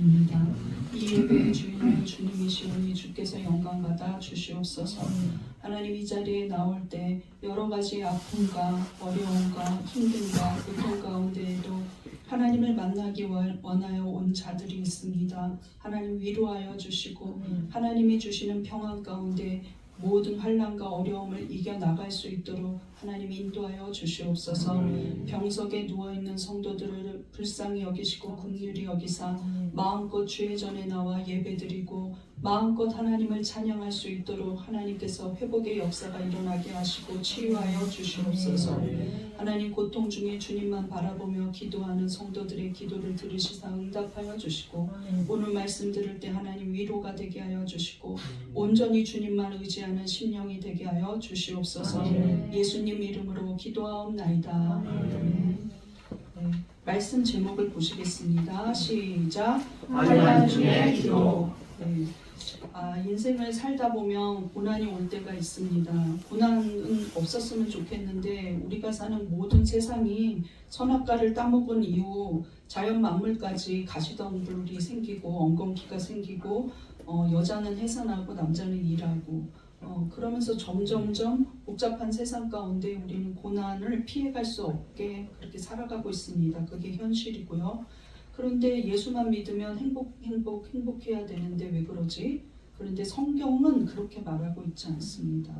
기도드립니다. 이 예배의 주인은 주님이시오니 주께서 영광 받아 주시옵소서. 하나님, 이 자리에 나올 때 여러 가지 아픔과 어려움과 힘듦과 고통 가운데에도 하나님을 만나기 원하여 온 자들이 있습니다. 하나님, 위로하여 주시고 하나님이 주시는 평안 가운데 모든 환난과 어려움을 이겨나갈 수 있도록 하나님 인도하여 주시옵소서. 병석에 누워있는 성도들을 불쌍히 여기시고 긍휼히 여기사 마음껏 주의 전에 나와 예배드리고 마음껏 하나님을 찬양할 수 있도록 하나님께서 회복의 역사가 일어나게 하시고 치유하여 주시옵소서. 하나님, 고통 중에 주님만 바라보며 기도하는 성도들의 기도를 들으시사 응답하여 주시고 오늘 말씀 들을 때 하나님 위로가 되게 하여 주시고 온전히 주님만 의지하는 심령이 되게 하여 주시옵소서. 예수님 이름으로 기도하옵나이다. 아멘. 네, 말씀 제목을 보시겠습니다. 시작. 환난 중의 기도. 네. 인생을 살다 보면 고난이 올 때가 있습니다. 고난은 없었으면 좋겠는데 우리가 사는 모든 세상이 선악과를 따먹은 이후 자연 만물까지 가시덤불이 생기고 엉겅퀴가 생기고 여자는 해산하고 남자는 일하고 그러면서 점점점 복잡한 세상 가운데 우리는 고난을 피해갈 수 없게 그렇게 살아가고 있습니다. 그게 현실이고요. 그런데 예수만 믿으면 행복해야 되는데 왜 그러지? 그런데 성경은 그렇게 말하고 있지 않습니다.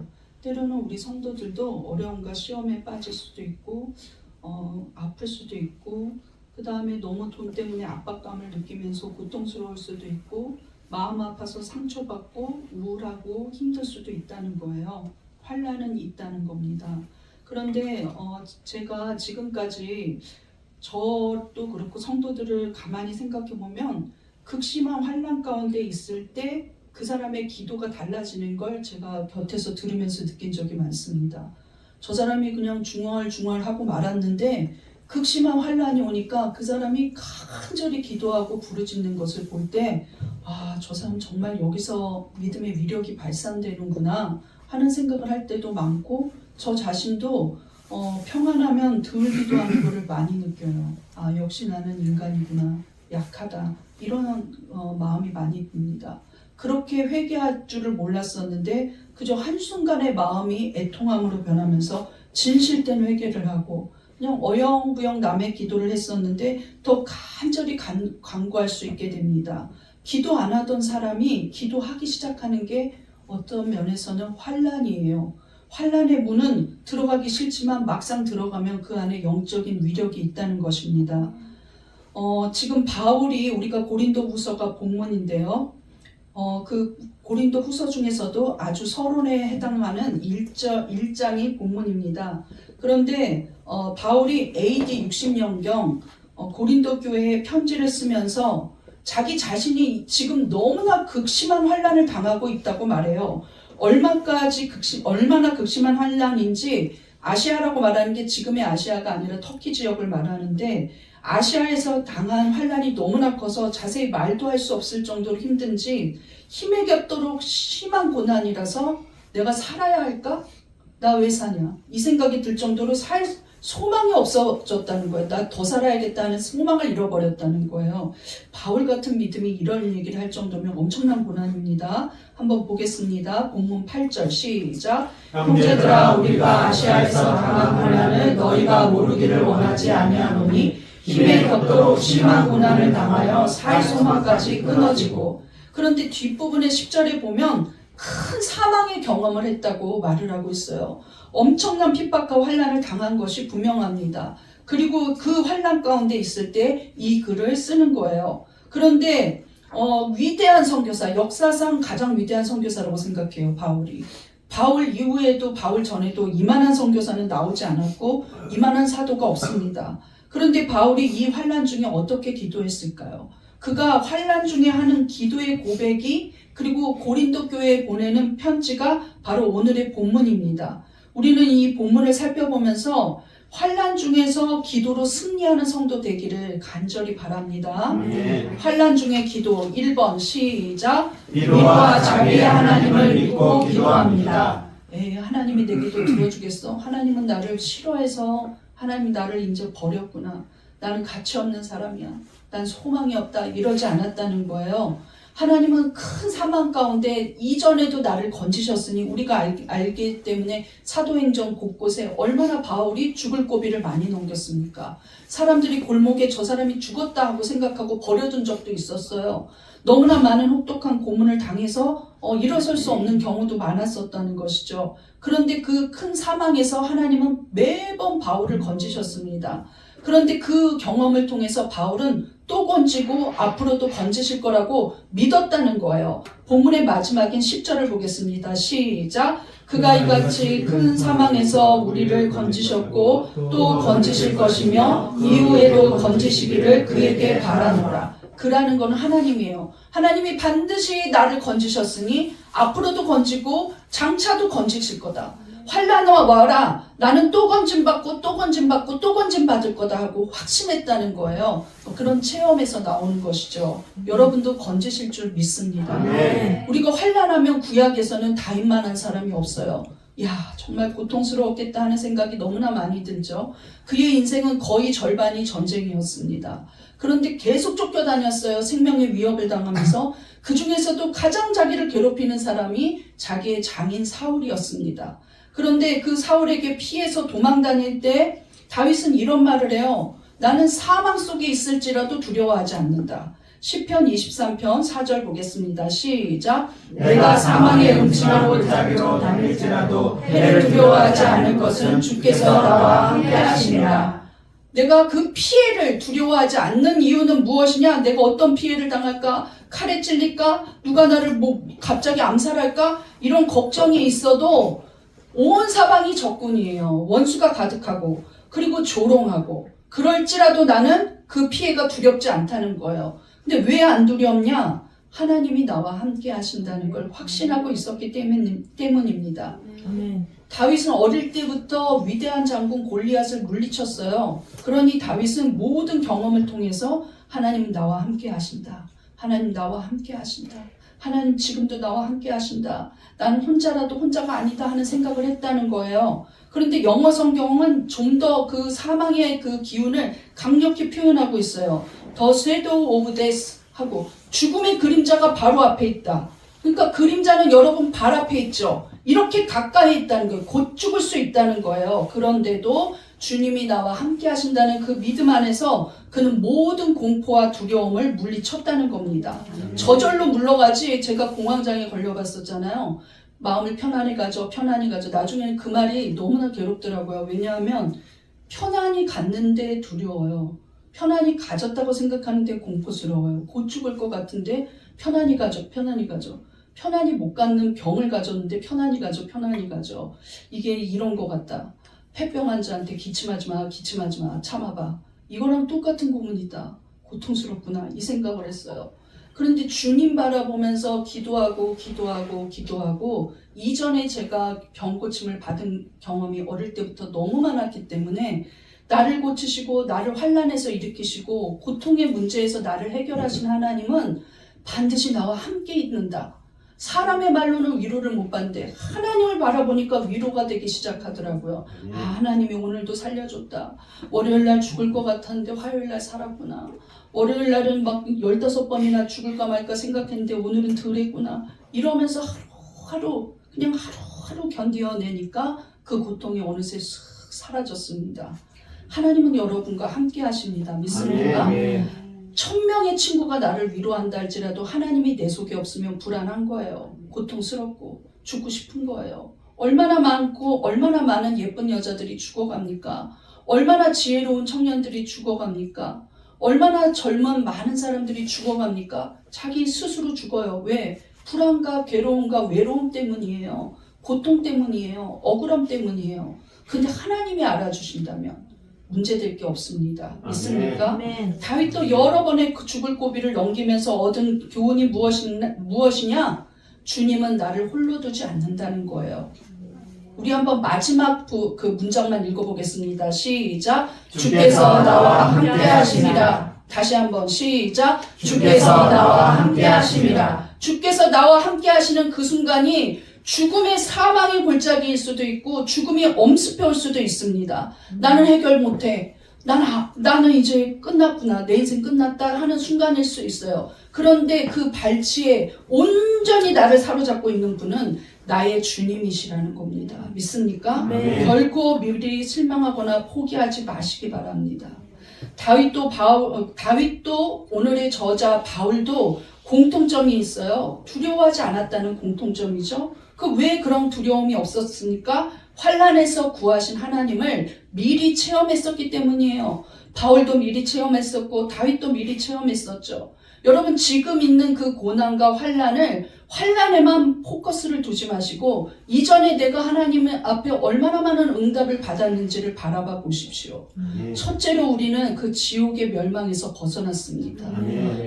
때로는 우리 성도들도 어려움과 시험에 빠질 수도 있고 아플 수도 있고 그 다음에 너무 돈 때문에 압박감을 느끼면서 고통스러울 수도 있고 마음 아파서 상처받고 우울하고 힘들 수도 있다는 거예요. 환난은 있다는 겁니다. 그런데 제가 지금까지 저도 그렇고 성도들을 가만히 생각해 보면 극심한 환난 가운데 있을 때 그 사람의 기도가 달라지는 걸 제가 곁에서 들으면서 느낀 적이 많습니다. 저 사람이 그냥 중얼중얼하고 말았는데 극심한 환난이 오니까 그 사람이 간절히 기도하고 부르짖는 것을 볼 때 저 사람 정말 여기서 믿음의 위력이 발산되는구나 하는 생각을 할 때도 많고 저 자신도 평안하면 덜 기도하는 것을 많이 느껴요. 역시 나는 인간이구나, 약하다, 이런 마음이 많이 듭니다. 그렇게 회개할 줄을 몰랐었는데 그저 한순간에 마음이 애통함으로 변하면서 진실된 회개를 하고 그냥 어영부영 남의 기도를 했었는데 더 간절히 간구할 수 있게 됩니다. 기도 안 하던 사람이 기도하기 시작하는 게 어떤 면에서는 환난이에요. 환난의 문은 들어가기 싫지만 막상 들어가면 그 안에 영적인 위력이 있다는 것입니다. 지금 바울이 우리가 고린도 후서가 본문인데요. 그 고린도 후서 중에서도 아주 서론에 해당하는 1장이 본문입니다. 그런데 바울이 AD 60년경 고린도 교회에 편지를 쓰면서 자기 자신이 지금 너무나 극심한 환난을 당하고 있다고 말해요. 얼마나 극심한 환난인지 아시아라고 말하는 게 지금의 아시아가 아니라 터키 지역을 말하는데 아시아에서 당한 환난이 너무나 커서 자세히 말도 할 수 없을 정도로 힘든지 힘에 겹도록 심한 고난이라서 내가 살아야 할까? 나 왜 사냐? 이 생각이 들 정도로 소망이 없어졌다는 거예요. 나 더 살아야겠다는 소망을 잃어버렸다는 거예요. 바울 같은 믿음이 이런 얘기를 할 정도면 엄청난 고난입니다. 한번 보겠습니다. 본문 8절 시작. 형제들아, 우리가 아시아에서 당한 고난을 너희가 모르기를 원하지 아니하노니 힘에 겹도록 심한 고난을 당하여 살 소망까지 끊어지고. 그런데 뒷부분의 10절에 보면 큰 사망의 경험을 했다고 말을 하고 있어요. 엄청난 핍박과 환난을 당한 것이 분명합니다. 그리고 그 환난 가운데 있을 때 이 글을 쓰는 거예요. 그런데 위대한 선교사, 역사상 가장 위대한 선교사라고 생각해요. 바울이. 바울 이후에도 바울 전에도 이만한 선교사는 나오지 않았고 이만한 사도가 없습니다. 그런데 바울이 이 환난 중에 어떻게 기도했을까요? 그가 환난 중에 하는 기도의 고백이 그리고 고린도 교회에 보내는 편지가 바로 오늘의 본문입니다. 우리는 이 본문을 살펴보면서 환난 중에서 기도로 승리하는 성도 되기를 간절히 바랍니다. 환난 중의 기도 1번 시작. 위로와 자비의 하나님을 믿고 기도합니다. 하나님이 내 기도 들어주겠어? 하나님은 나를 싫어해서 하나님이 나를 이제 버렸구나. 나는 가치 없는 사람이야. 난 소망이 없다 이러지 않았다는 거예요. 하나님은 큰 사망 가운데 이전에도 나를 건지셨으니 우리가 알기 때문에 사도행전 곳곳에 얼마나 바울이 죽을 고비를 많이 넘겼습니까? 사람들이 골목에 저 사람이 죽었다 하고 생각하고 버려둔 적도 있었어요. 너무나 많은 혹독한 고문을 당해서 일어설 수 없는 경우도 많았었다는 것이죠. 그런데 그 큰 사망에서 하나님은 매번 바울을 건지셨습니다. 그런데 그 경험을 통해서 바울은 또 건지고 앞으로도 건지실 거라고 믿었다는 거예요. 본문의 마지막인 10절을 보겠습니다. 시작. 그가 이같이 큰 사망에서 우리를 건지셨고 또 건지실 것이며 이후에도 건지시기를 그에게 바라노라. 그라는 건 하나님이에요. 하나님이 반드시 나를 건지셨으니 앞으로도 건지고 장차도 건지실 거다. 환난 와라. 나는 또 건짐받고 또 건짐받고 또 건짐받을 거다 하고 확신했다는 거예요. 그런 체험에서 나오는 것이죠. 여러분도 건지실 줄 믿습니다. 우리가 환난하면 구약에서는 다윗만한 사람이 없어요. 야, 정말 고통스러웠겠다 하는 생각이 너무나 많이 들죠. 그의 인생은 거의 절반이 전쟁이었습니다. 그런데 계속 쫓겨다녔어요. 생명의 위협을 당하면서. 그 중에서도 가장 자기를 괴롭히는 사람이 자기의 장인 사울이었습니다. 그런데 그 사울에게 피해서 도망 다닐 때 다윗은 이런 말을 해요. 나는 사망 속에 있을지라도 두려워하지 않는다. 시편 23편 4절 보겠습니다. 시작. 내가 사망의 음침하고 자비로 다닐지라도 해를 두려워하지 않을 것은 주께서 나와 함께 하시니라. 내가 그 피해를 두려워하지 않는 이유는 무엇이냐? 내가 어떤 피해를 당할까? 칼에 찔릴까? 누가 나를 갑자기 암살할까? 이런 걱정이 있어도 온 사방이 적군이에요. 원수가 가득하고 그리고 조롱하고 그럴지라도 나는 그 피해가 두렵지 않다는 거예요. 근데 왜 안 두렵냐? 하나님이 나와 함께 하신다는 걸 확신하고 있었기 때문입니다. 다윗은 어릴 때부터 위대한 장군 골리앗을 물리쳤어요. 그러니 다윗은 모든 경험을 통해서 하나님 나와 함께 하신다. 하나님 나와 함께 하신다. 하나님 지금도 나와 함께 하신다. 나는 혼자라도 혼자가 아니다 하는 생각을 했다는 거예요. 그런데 영어 성경은 좀 더 그 사망의 그 기운을 강력히 표현하고 있어요. The shadow of death 하고 죽음의 그림자가 바로 앞에 있다. 그러니까 그림자는 여러분 발 앞에 있죠. 이렇게 가까이 있다는 거예요. 곧 죽을 수 있다는 거예요. 그런데도 주님이 나와 함께 하신다는 그 믿음 안에서 그는 모든 공포와 두려움을 물리쳤다는 겁니다. 저절로 물러가지. 제가 공황장애 걸려봤었잖아요. 마음을 편안히 가져 편안히 가져. 나중에는 그 말이 너무나 괴롭더라고요. 왜냐하면 편안히 갔는데 두려워요. 편안히 가졌다고 생각하는데 공포스러워요. 곧 죽을 것 같은데 편안히 가져 편안히 가져. 편안히 못 갖는 병을 가졌는데 편안히 가져 편안히 가져. 이게 이런 것 같다. 폐병 환자한테 기침하지 마 기침하지 마 참아봐. 이거랑 똑같은 고문이다. 고통스럽구나 이 생각을 했어요. 그런데 주님 바라보면서 기도하고 이전에 제가 병 고침을 받은 경험이 어릴 때부터 너무 많았기 때문에 나를 고치시고 나를 환난에서 일으키시고 고통의 문제에서 나를 해결하신 하나님은 반드시 나와 함께 있는다. 사람의 말로는 위로를 못 받는데 하나님을 바라보니까 위로가 되기 시작하더라고요. 아, 하나님이 오늘도 살려줬다. 월요일날 죽을 것 같았는데 화요일날 살았구나. 월요일날은 막 15번이나 죽을까 말까 생각했는데 오늘은 덜했구나. 이러면서 하루하루 그냥 하루하루 견뎌내니까 그 고통이 어느새 슥 사라졌습니다. 하나님은 여러분과 함께 하십니다. 믿습니까? 1000명의 친구가 나를 위로한다 할지라도 하나님이 내 속에 없으면 불안한 거예요. 고통스럽고 죽고 싶은 거예요. 얼마나 많고 얼마나 많은 예쁜 여자들이 죽어갑니까? 얼마나 지혜로운 청년들이 죽어갑니까? 얼마나 젊은 많은 사람들이 죽어갑니까? 자기 스스로 죽어요. 왜? 불안과 괴로움과 외로움 때문이에요. 고통 때문이에요. 억울함 때문이에요. 근데 하나님이 알아주신다면 문제될 게 없습니다. 믿습니까? 아멘. 다윗도 여러 번의 그 죽을 고비를 넘기면서 얻은 교훈이 무엇이냐? 주님은 나를 홀로 두지 않는다는 거예요. 우리 한번 마지막 그 문장만 읽어보겠습니다. 시작. 주께서 나와 함께 하시리라. 다시 한번 시작. 주께서 나와 함께 하시리라. 주께서 나와 함께 하시는 그 순간이 죽음의 사망의 골짜기일 수도 있고 죽음이 엄습해 올 수도 있습니다. 나는 해결 못해. 나는 이제 끝났구나, 내 인생 끝났다 하는 순간일 수 있어요. 그런데 그 발치에 온전히 나를 사로잡고 있는 분은 나의 주님이시라는 겁니다. 믿습니까? 네. 결코 미리 실망하거나 포기하지 마시기 바랍니다. 다윗도 오늘의 저자 바울도 공통점이 있어요. 두려워하지 않았다는 공통점이죠. 왜 그런 두려움이 없었습니까? 환난에서 구하신 하나님을 미리 체험했었기 때문이에요. 바울도 미리 체험했었고 다윗도 미리 체험했었죠. 여러분, 지금 있는 그 고난과 환난에만 포커스를 두지 마시고 이전에 내가 하나님 앞에 얼마나 많은 응답을 받았는지를 바라봐 보십시오. 첫째로 우리는 그 지옥의 멸망에서 벗어났습니다.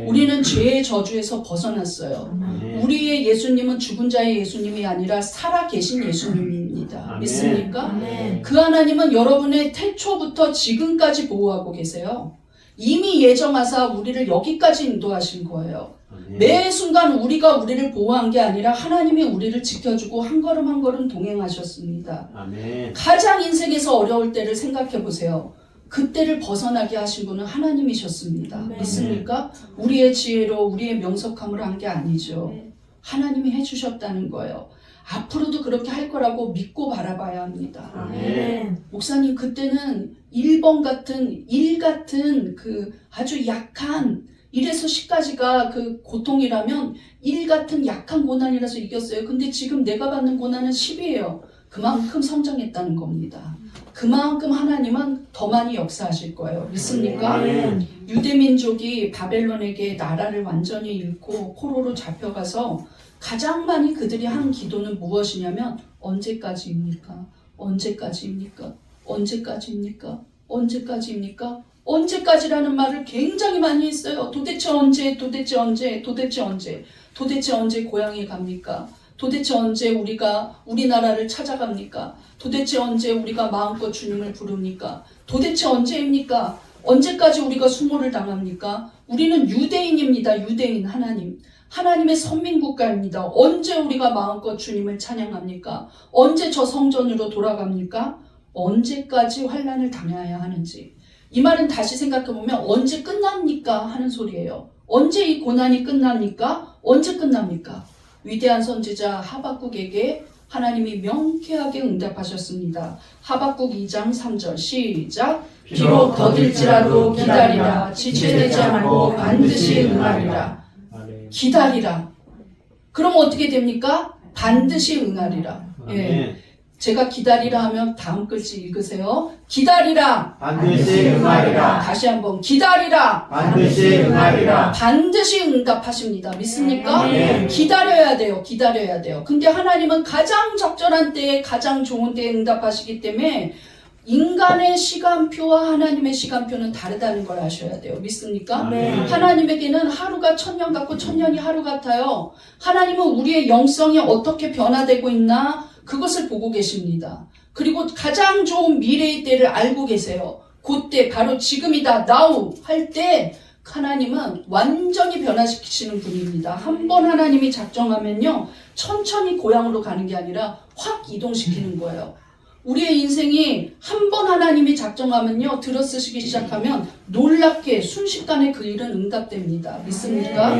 우리는 죄의 저주에서 벗어났어요. 우리의 예수님은 죽은 자의 예수님이 아니라 살아계신 예수님입니다. 믿습니까? 그 하나님은 여러분의 태초부터 지금까지 보호하고 계세요. 이미 예정하사 우리를 여기까지 인도하신 거예요. 매 순간 우리를 보호한 게 아니라 하나님이 우리를 지켜주고 한 걸음 한 걸음 동행하셨습니다. 가장 인생에서 어려울 때를 생각해 보세요. 그때를 벗어나게 하신 분은 하나님이셨습니다. 믿습니까? 우리의 지혜로 우리의 명석함으로 한 게 아니죠. 하나님이 해주셨다는 거예요. 앞으로도 그렇게 할 거라고 믿고 바라봐야 합니다. 목사님, 그때는 1번 같은 그 아주 약한 1에서 10까지가 그 고통이라면 1 같은 약한 고난이라서 이겼어요. 근데 지금 내가 받는 고난은 10이에요. 그만큼 성장했다는 겁니다. 그만큼 하나님은 더 많이 역사하실 거예요. 믿습니까? 유대민족이 바벨론에게 나라를 완전히 잃고 포로로 잡혀가서 가장 많이 그들이 한 기도는 무엇이냐면 언제까지입니까? 언제까지입니까? 언제까지입니까? 언제까지입니까? 언제까지라는 말을 굉장히 많이 했어요. 도대체 언제? 도대체 언제? 도대체 언제? 도대체 언제 고향에 갑니까? 도대체 언제 우리가 우리나라를 찾아갑니까? 도대체 언제 우리가 마음껏 주님을 부릅니까? 도대체 언제입니까? 언제까지 우리가 수모를 당합니까? 우리는 유대인입니다. 유대인 하나님의 선민국가입니다. 언제 우리가 마음껏 주님을 찬양합니까? 언제 저 성전으로 돌아갑니까? 언제까지 환난을 당해야 하는지. 이 말은 다시 생각해보면 언제 끝납니까? 하는 소리예요. 언제 이 고난이 끝납니까? 언제 끝납니까? 위대한 선지자 하박국에게 하나님이 명쾌하게 응답하셨습니다. 하박국 2장 3절 시작. 비록 더딜지라도 기다리라. 지체되지 않고 반드시 응하리라. 기다리라. 그럼 어떻게 됩니까? 반드시 응하리라. 예. 제가 기다리라 하면 다음 글씨 읽으세요. 기다리라. 반드시 응하리라. 다시 한번 기다리라. 반드시 응하리라. 반드시 응답하십니다. 믿습니까? 네. 기다려야 돼요. 기다려야 돼요. 근데 하나님은 가장 적절한 때에 가장 좋은 때에 응답하시기 때문에 인간의 시간표와 하나님의 시간표는 다르다는 걸 아셔야 돼요. 믿습니까? 네. 하나님에게는 하루가 1000년 같고 1000년이 하루 같아요. 하나님은 우리의 영성이 어떻게 변화되고 있나 그것을 보고 계십니다. 그리고 가장 좋은 미래의 때를 알고 계세요. 그때 바로 지금이다. now 할 때 하나님은 완전히 변화시키시는 분입니다. 한 번 하나님이 작정하면요. 천천히 고향으로 가는 게 아니라 확 이동시키는 거예요. 우리의 인생이 한 번 하나님이 작정하면요. 들어쓰시기 시작하면 놀랍게 순식간에 그 일은 응답됩니다. 믿습니까?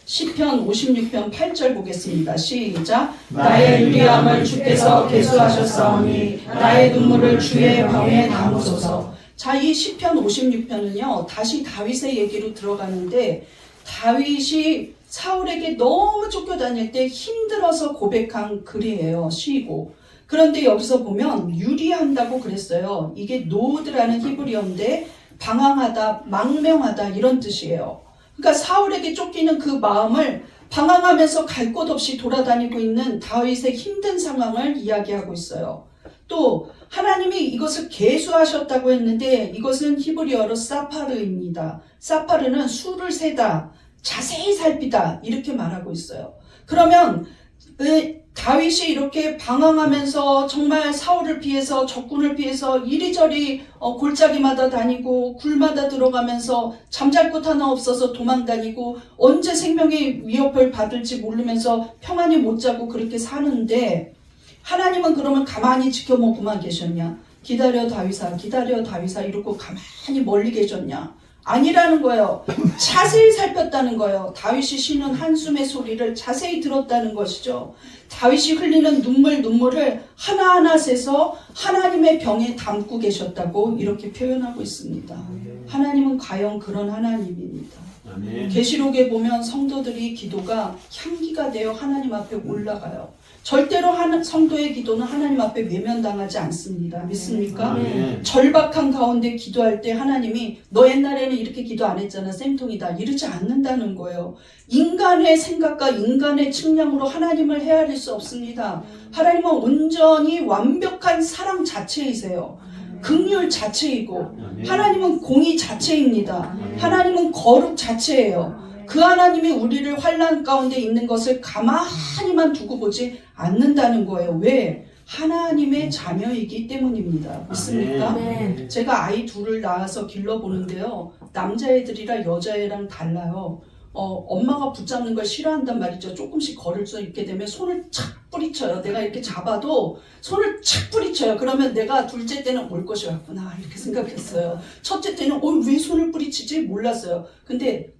시편 56편 8절 보겠습니다. 시작. 나의 유리함을 주께서 계수하셨사오니 나의 눈물을 주의 병에 담으소서. 자, 이 시편 56편은요. 다시 다윗의 얘기로 들어가는데 다윗이 사울에게 너무 쫓겨다닐 때 힘들어서 고백한 글이에요. 시고. 그런데 여기서 보면 유리한다고 그랬어요. 이게 노드라는 히브리어인데 방황하다, 망명하다 이런 뜻이에요. 그러니까 사울에게 쫓기는 그 마음을 방황하면서 갈 곳 없이 돌아다니고 있는 다윗의 힘든 상황을 이야기하고 있어요. 또 하나님이 이것을 계수하셨다고 했는데 이것은 히브리어로 사파르입니다. 사파르는 수를 세다, 자세히 살피다 이렇게 말하고 있어요. 그러면 다윗이 이렇게 방황하면서 정말 사울을 피해서 적군을 피해서 이리저리 골짜기마다 다니고 굴마다 들어가면서 잠잘 곳 하나 없어서 도망다니고 언제 생명의 위협을 받을지 모르면서 평안히 못 자고 그렇게 사는데 하나님은 그러면 가만히 지켜보고만 계셨냐? 기다려 다윗아, 기다려 다윗아 이러고 가만히 멀리 계셨냐? 아니라는 거예요. 자세히 살폈다는 거예요. 다윗이 쉬는 한숨의 소리를 자세히 들었다는 것이죠. 다윗이 흘리는 눈물을 하나하나 세서 하나님의 병에 담고 계셨다고 이렇게 표현하고 있습니다. 하나님은 과연 그런 하나님입니다. 아멘. 계시록에 보면 성도들이 기도가 향기가 되어 하나님 앞에 올라가요. 절대로 성도의 기도는 하나님 앞에 외면당하지 않습니다. 믿습니까? 아멘. 절박한 가운데 기도할 때 하나님이 너 옛날에는 이렇게 기도 안 했잖아, 쌤통이다 이러지 않는다는 거예요. 인간의 생각과 인간의 측량으로 하나님을 헤아릴 수 없습니다. 하나님은 온전히 완벽한 사랑 자체이세요. 긍휼 자체이고 하나님은 공의 자체입니다. 하나님은 거룩 자체예요. 그 하나님이 우리를 환난 가운데 있는 것을 가만히만 두고 보지 않는다는 거예요. 왜? 하나님의 자녀이기 때문입니다. 믿습니까? 아멘. 제가 아이 둘을 낳아서 길러보는데요. 남자애들이랑 여자애랑 달라요. 엄마가 붙잡는 걸 싫어한단 말이죠. 조금씩 걸을 수 있게 되면 손을 착 뿌리쳐요. 내가 이렇게 잡아도 손을 착 뿌리쳐요. 그러면 내가 둘째 때는 올 것이 왔구나 이렇게 생각했어요. 첫째 때는 왜 손을 뿌리치지 몰랐어요. 근데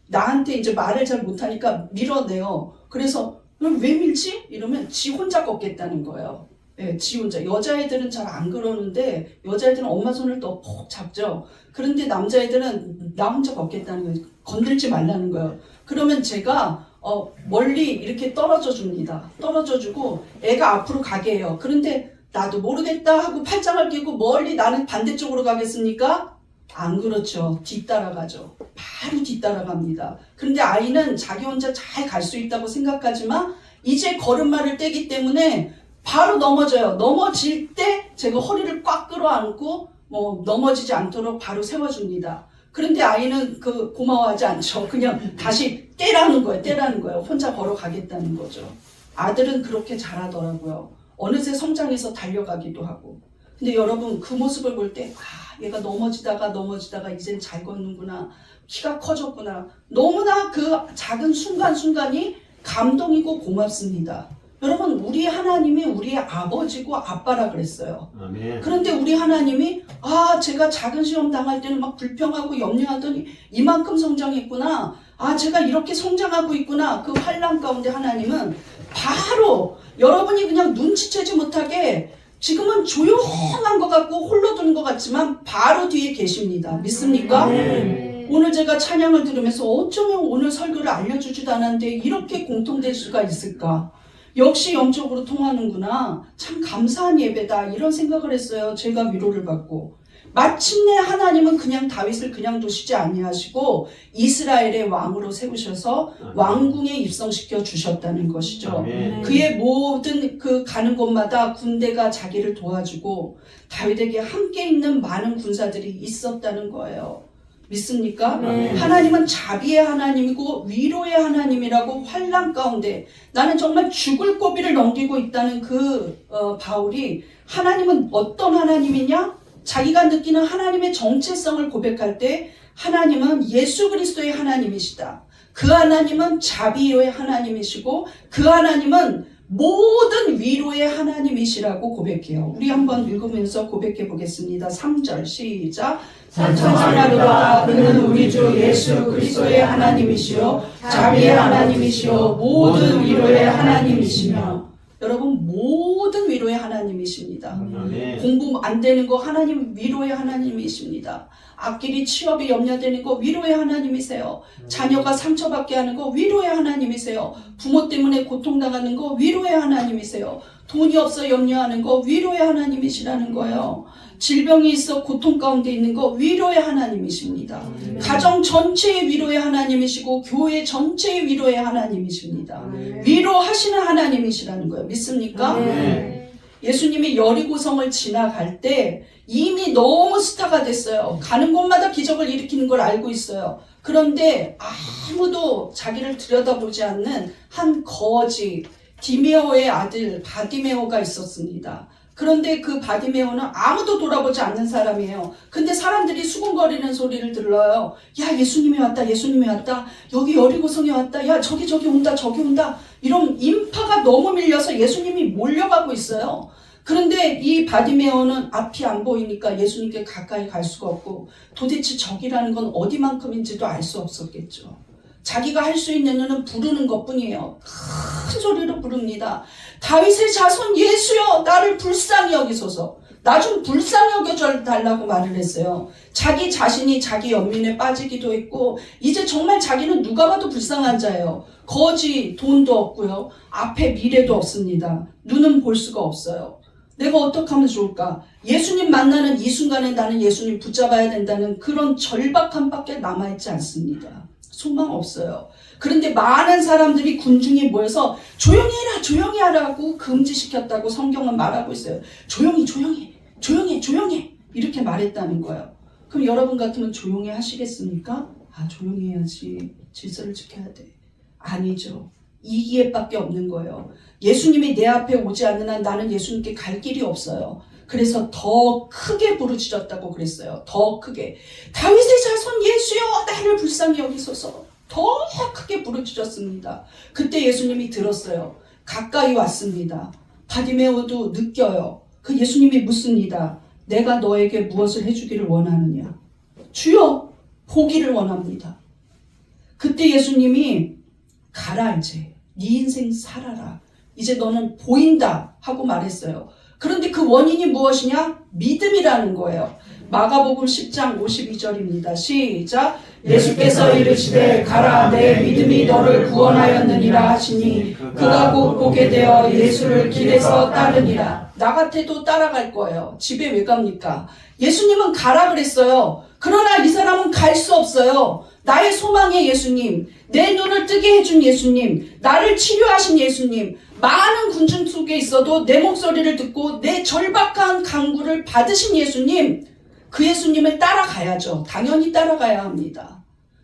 나한테 이제 말을 잘 못하니까 밀어내요. 그래서 왜 밀지? 이러면 지 혼자 걷겠다는 거예요. 네, 지 혼자. 여자애들은 잘 안 그러는데 여자애들은 엄마 손을 더 푹 잡죠. 그런데 남자애들은 나 혼자 걷겠다는 거예요. 건들지 말라는 거예요. 그러면 제가 멀리 이렇게 떨어져 줍니다. 떨어져 주고 애가 앞으로 가게 해요. 그런데 나도 모르겠다 하고 팔짱을 끼고 멀리 나는 반대쪽으로 가겠습니까? 안 그렇죠. 뒤따라가죠. 바로 뒤따라갑니다. 그런데 아이는 자기 혼자 잘 갈 수 있다고 생각하지만 이제 걸음마를 떼기 때문에 바로 넘어져요. 넘어질 때 제가 허리를 꽉 끌어안고 넘어지지 않도록 바로 세워줍니다. 그런데 아이는 고마워하지 않죠. 그냥 다시 떼라는 거예요. 혼자 걸어가겠다는 거죠. 아들은 그렇게 잘하더라고요. 어느새 성장해서 달려가기도 하고. 근데 여러분 그 모습을 볼 때 얘가 넘어지다가 이젠 잘 걷는구나. 키가 커졌구나. 너무나 그 작은 순간순간이 감동이고 고맙습니다. 여러분 우리 하나님이 우리의 아버지고 아빠라 그랬어요. 아멘. 그런데 우리 하나님이 제가 작은 시험 당할 때는 막 불평하고 염려하더니 이만큼 성장했구나. 제가 이렇게 성장하고 있구나. 그 환난 가운데 하나님은 바로 여러분이 그냥 눈치채지 못하게 지금은 조용한 것 같고 홀로 두는 것 같지만 바로 뒤에 계십니다. 믿습니까? 오늘 제가 찬양을 들으면서 어쩌면 오늘 설교를 알려주지도 않았는데 이렇게 공통될 수가 있을까? 역시 영적으로 통하는구나. 참 감사한 예배다. 이런 생각을 했어요. 제가 위로를 받고. 마침내 하나님은 그냥 다윗을 그냥 두시지 아니하시고 이스라엘의 왕으로 세우셔서 왕궁에 입성시켜 주셨다는 것이죠. 아멘. 그의 모든 가는 곳마다 군대가 자기를 도와주고 다윗에게 함께 있는 많은 군사들이 있었다는 거예요. 믿습니까? 아멘. 하나님은 자비의 하나님이고 위로의 하나님이라고 환난 가운데 나는 정말 죽을 고비를 넘기고 있다는 바울이 하나님은 어떤 하나님이냐? 자기가 느끼는 하나님의 정체성을 고백할 때 하나님은 예수 그리스도의 하나님이시다. 그 하나님은 자비의 하나님이시고 그 하나님은 모든 위로의 하나님이시라고 고백해요. 우리 한번 읽으면서 고백해 보겠습니다. 3절 시작. 찬송하리로다. 그는 우리 주 예수 그리스도의 하나님이시요 자비의 하나님이시요 모든 위로의 하나님이시며. 여러분 모든 위로의 하나님이십니다. 아멘. 공부 안 되는 거 하나님 위로의 하나님이십니다. 앞길이 취업이 염려되는 거 위로의 하나님이세요. 자녀가 상처받게 하는 거 위로의 하나님이세요. 부모 때문에 고통당하는 거 위로의 하나님이세요. 돈이 없어 염려하는 거 위로의 하나님이시라는 거예요. 질병이 있어 고통 가운데 있는 거 위로의 하나님이십니다. 가정 전체의 위로의 하나님이시고 교회 전체의 위로의 하나님이십니다. 위로하시는 하나님이시라는 거예요. 믿습니까? 네. 예수님이 여리고성을 지나갈 때 이미 너무 스타가 됐어요. 가는 곳마다 기적을 일으키는 걸 알고 있어요. 그런데 아무도 자기를 들여다보지 않는 한 거지 디메오의 아들 바디메오가 있었습니다. 그런데 그 바디메오는 아무도 돌아보지 않는 사람이에요. 근데 사람들이 수군거리는 소리를 들어요. 야, 예수님이 왔다, 예수님이 왔다. 여기 여리고성에 왔다. 야, 저기 온다, 저기 온다. 이런 인파가 너무 밀려서 예수님이 몰려가고 있어요. 그런데 이 바디메오는 앞이 안 보이니까 예수님께 가까이 갈 수가 없고 도대체 적이라는 건 어디만큼인지도 알 수 없었겠죠. 자기가 할 수 있는 일은 부르는 것뿐이에요. 큰 소리로 부릅니다. 다윗의 자손 예수여, 나를 불쌍히 여기소서. 나 좀 불쌍히 여겨줘 달라고 말을 했어요. 자기 자신이 자기 연민에 빠지기도 했고 이제 정말 자기는 누가 봐도 불쌍한 자예요. 거지, 돈도 없고요. 앞에 미래도 없습니다. 눈은 볼 수가 없어요. 내가 어떻게 하면 좋을까? 예수님 만나는 이 순간에 나는 예수님 붙잡아야 된다는 그런 절박함밖에 남아있지 않습니다. 소망 없어요. 그런데 많은 사람들이 군중이 모여서 조용히 해라, 조용히 하라고 금지시켰다고 성경은 말하고 있어요. 조용히 이렇게 말했다는 거예요. 그럼 여러분 같으면 조용히 하시겠습니까? 아, 조용히 해야지. 질서를 지켜야 돼. 아니죠. 이기에밖에 없는 거예요. 예수님이 내 앞에 오지 않는 한 나는 예수님께 갈 길이 없어요. 그래서 더 크게 부르짖었다고 그랬어요. 더 크게. 다윗의 자손 예수여, 나를 불쌍히 여기소서. 더 크게 부르짖었습니다. 그때 예수님이 들었어요. 가까이 왔습니다. 바디메오도 느껴요. 그 예수님이 묻습니다. 내가 너에게 무엇을 해주기를 원하느냐? 주여, 보기를 원합니다. 그때 예수님이 가라 이제. 네 인생 살아라. 이제 너는 보인다 하고 말했어요. 그런데 그 원인이 무엇이냐? 믿음이라는 거예요. 마가복음 10장 52절입니다. 시작. 예수께서 이르시되 가라, 내 믿음이 너를 구원하였느니라 하시니 그가 곧 보게 되어 예수를 길에서 따르니라. 나 같아도 따라갈 거예요. 집에 왜 갑니까? 예수님은 가라 그랬어요. 그러나 이 사람은 갈 수 없어요. 나의 소망의 예수님, 내 눈을 뜨게 해준 예수님, 나를 치료하신 예수님, 많은 군중 속에 있어도 내 목소리를 듣고 내 절박한 간구를 받으신 예수님, 그 예수님을 따라가야죠. 당연히 따라가야 합니다.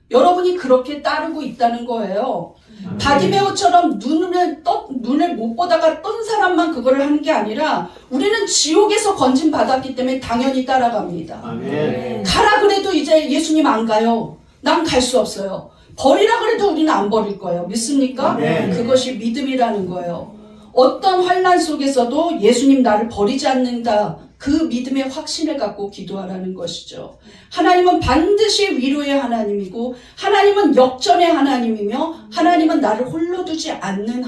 여러분이 그렇게 따르고 있다는 거예요. 바디메오처럼 눈을 못 보다가 떤 사람만 그거를 하는 게 아니라 우리는 지옥에서 건진 받았기 때문에 당연히 따라갑니다. 아멘. 가라 그래도 이제 예수님 안 가요. 난 갈 수 없어요. 버리라 그래도 우리는 안 버릴 거예요. 믿습니까? 네. 그것이 믿음이라는 거예요. 어떤 환난 속에서도 예수님 나를 버리지 않는다. 그 믿음의 확신을 갖고 기도하라는 것이죠. 하나님은 반드시 위로의 하나님이고 하나님은 역전의 하나님이며 하나님은 나를 홀로 두지 않는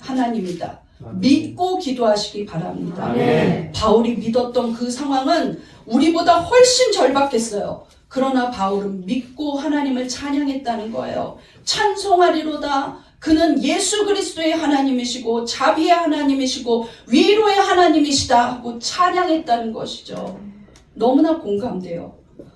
하나님이다. 믿고 기도하시기 바랍니다. 아멘. 바울이 믿었던 그 상황은 우리보다 훨씬 절박했어요. 그러나 바울은 믿고 하나님을 찬양했다는 거예요. 찬송하리로다. 그는 예수 그리스도의 하나님이시고 자비의 하나님이시고 위로의 하나님이시다 하고 찬양했다는 것이죠. 너무나 공감돼요.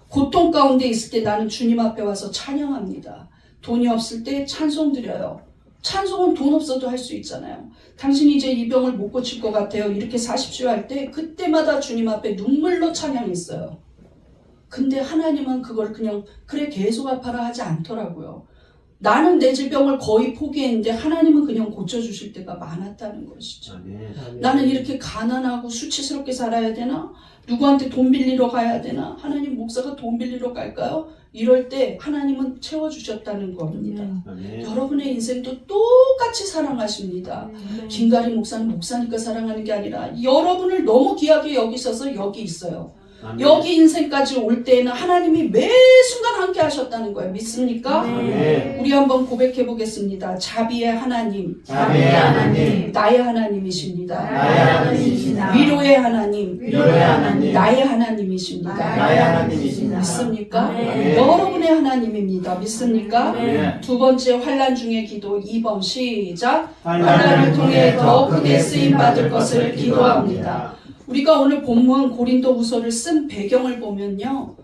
고통 가운데 있을 때 나는 주님 앞에 와서 찬양합니다. 돈이 없을 때 찬송 드려요. 찬송은 돈 없어도 할 수 있잖아요. 당신이 이제 이 병을 못 고칠 것 같아요. 이렇게 사십시오 할 때 그때마다 주님 앞에 눈물로 찬양했어요. 근데 하나님은 그걸 그냥 그래 계속 아파라 하지 않더라고요. 나는 내 질병을 거의 포기했는데 하나님은 그냥 고쳐주실 때가 많았다는 것이죠. 아멘. 나는 이렇게 가난하고 수치스럽게 살아야 되나? 누구한테 돈 빌리러 가야 되나? 하나님 목사가 돈 빌리러 갈까요? 이럴 때 하나님은 채워주셨다는 겁니다. 아멘. 여러분의 인생도 똑같이 사랑하십니다. 김가리 목사는 목사니까 사랑하는 게 아니라 여러분을 너무 귀하게 여기셔서 여기 있어요. 아멘. 여기 인생까지 올 때에는 하나님이 매 순간 함께 하셨다는 거예요. 믿습니까? 아멘. 우리 한번 고백해 보겠습니다. 자비의 하나님, 자비의 하나님, 나의 하나님이십니다. 나의 하나님이시다. 위로의 하나님, 위로의 하나님, 나의 하나님이십니다. 나의 하나님이시다. 믿습니까? 아멘. 여러분의 하나님입니다. 믿습니까? 아멘. 두 번째 환난 중의 기도 2번 시작. 환난을 통해 더 크게 쓰임 받을 것을 기도합니다. 우리가 오늘 본문 고린도후서를 쓴 배경을 보면요.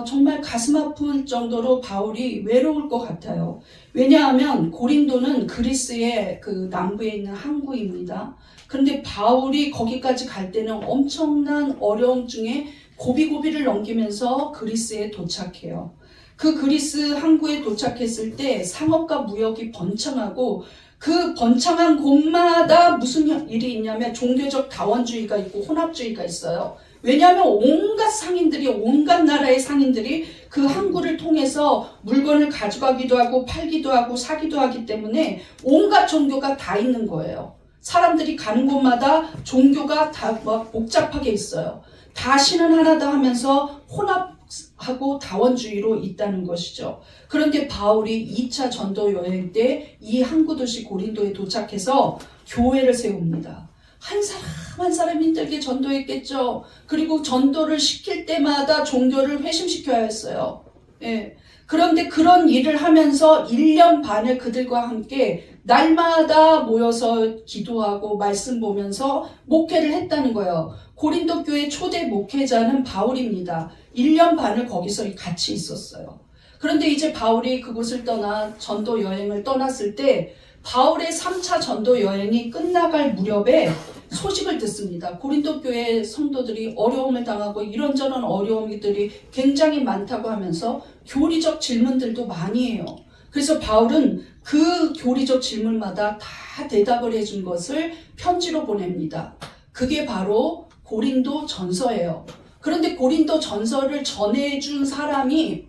정말 가슴 아플 정도로 바울이 외로울 것 같아요. 왜냐하면 고린도는 그리스의 그 남부에 있는 항구입니다. 그런데 바울이 거기까지 갈 때는 엄청난 어려움 중에 고비고비를 넘기면서 그리스에 도착해요. 그 그리스 항구에 도착했을 때 상업과 무역이 번창하고 그 번창한 곳마다 무슨 일이 있냐면 종교적 다원주의가 있고 혼합주의가 있어요. 왜냐하면 온갖 상인들이, 온갖 나라의 상인들이 그 항구를 통해서 물건을 가져가기도 하고 팔기도 하고 사기도 하기 때문에 온갖 종교가 다 있는 거예요. 사람들이 가는 곳마다 종교가 다 막 복잡하게 있어요. 다 신은 하나다 하면서 혼합하고 다원주의로 있다는 것이죠. 그런데 바울이 2차 전도 여행 때 이 항구 도시 고린도에 도착해서 교회를 세웁니다. 한 사람 한 사람 힘들게 전도했겠죠. 그리고 전도를 시킬 때마다 종교를 회심시켜야 했어요. 예. 그런데 그런 일을 하면서 1년 반을 그들과 함께 날마다 모여서 기도하고 말씀 보면서 목회를 했다는 거예요. 고린도 교회 초대 목회자는 바울입니다. 1년 반을 거기서 같이 있었어요. 그런데 이제 바울이 그곳을 떠나 전도 여행을 떠났을 때 바울의 3차 전도 여행이 끝나갈 무렵에 소식을 듣습니다. 고린도 교회 성도들이 어려움을 당하고 이런저런 어려움들이 굉장히 많다고 하면서 교리적 질문들도 많이 해요. 그래서 바울은 그 교리적 질문마다 다 대답을 해준 것을 편지로 보냅니다. 그게 바로 고린도 전서예요. 그런데 고린도 전서를 전해준 사람이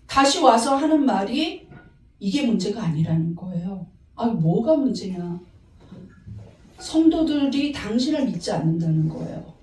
다시 와서 하는 말이 이게 문제가 아니라는 거예요. 아, 뭐가 문제냐? 성도들이 당신을 믿지 않는다는 거예요.